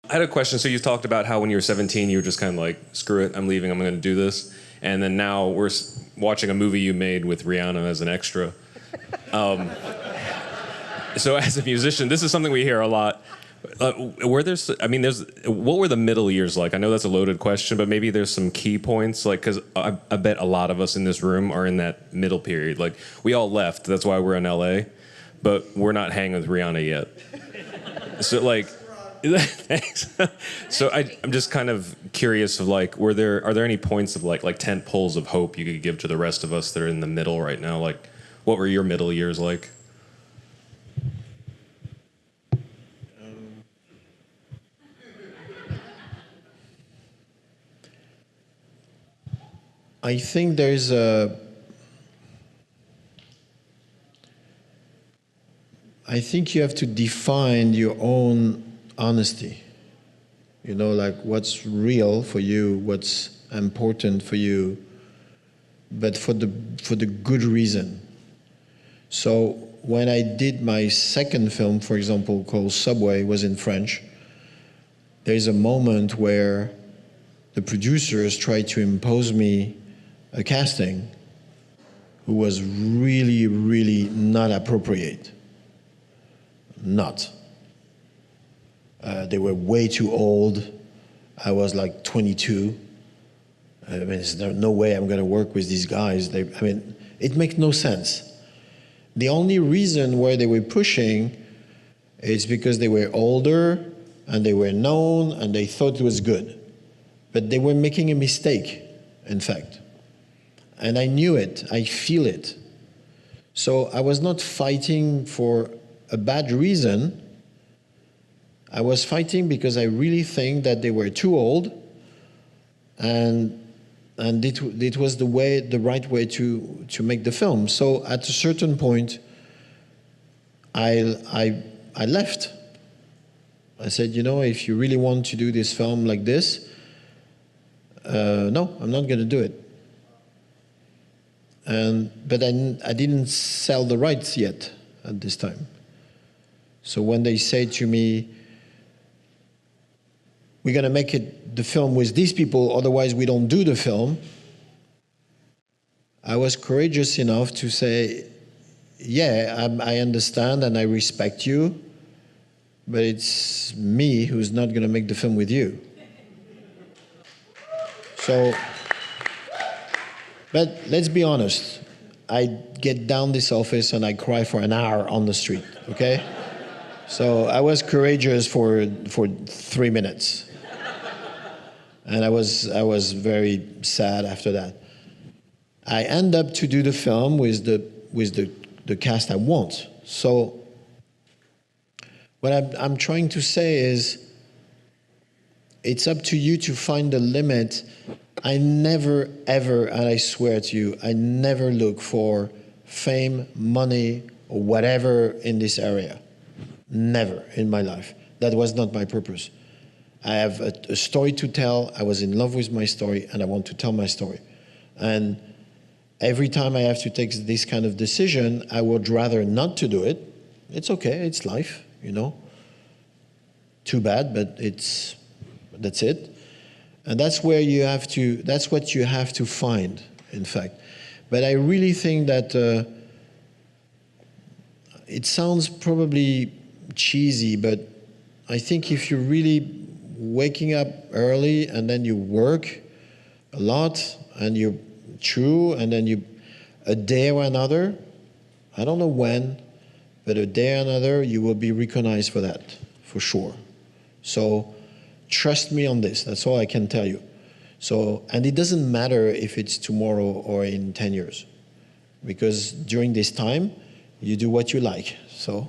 I had a question. So you talked about how when you were 17, you were just kind of like, screw it, I'm leaving, I'm going to do this. And then now we're watching a movie you made with Rihanna as an extra. So as a musician, this is something we hear a lot. What were the middle years like? I know that's a loaded question, but maybe there's some key points, like, because I bet a lot of us in this room are in that middle period. Like, we all left, that's why we're in LA, but we're not hanging with Rihanna yet. So, like, thanks. So I'm just kind of curious of, like, are there any points of, like tent poles of hope you could give to the rest of us that are in the middle right now? Like, what were your middle years like? I think there's I think you have to define your own honesty. You know, like what's real for you, what's important for you, but for the good reason. So when I did my second film, for example, called Subway, was in French, there's a moment where the producers tried to impose me a casting who was really, really not appropriate. Not. They were way too old. I was like 22. I mean, there's no way I'm going to work with these guys. It makes no sense. The only reason why they were pushing is because they were older and they were known and they thought it was good. But they were making a mistake, in fact. And I knew it, I feel it. So I was not fighting for a bad reason. I was fighting because I really think that they were too old, and it was the right way to make the film. So at a certain point, I left. I said, you know, if you really want to do this film like this, no, I'm not going to do it. But I didn't sell the rights yet at this time. So when they say to me, we're going to make the film with these people, otherwise we don't do the film, I was courageous enough to say, yeah, I understand and I respect you, but it's me who's not going to make the film with you. So, but let's be honest, I get down this office and I cry for an hour on the street, okay? So I was courageous for 3 minutes. And I was very sad after that. I end up to do the film with the cast I want. So what I'm trying to say is, it's up to you to find the limit. I never, ever, and I swear to you, I never look for fame, money, or whatever in this area. Never in my life. That was not my purpose. I have a story to tell. I was in love with my story, and I want to tell my story. And every time I have to take this kind of decision, I would rather not to do it. It's okay, it's life, you know. Too bad, but that's it. And that's what you have to find, in fact. But I really think that it sounds probably cheesy, but I think if you're really waking up early and then you work a lot and you're true and then a day or another, I don't know when, but a day or another, you will be recognized for that, for sure. So trust me on this. That's all I can tell you. So, and it doesn't matter if it's tomorrow or in 10 years, because during this time, you do what you like. So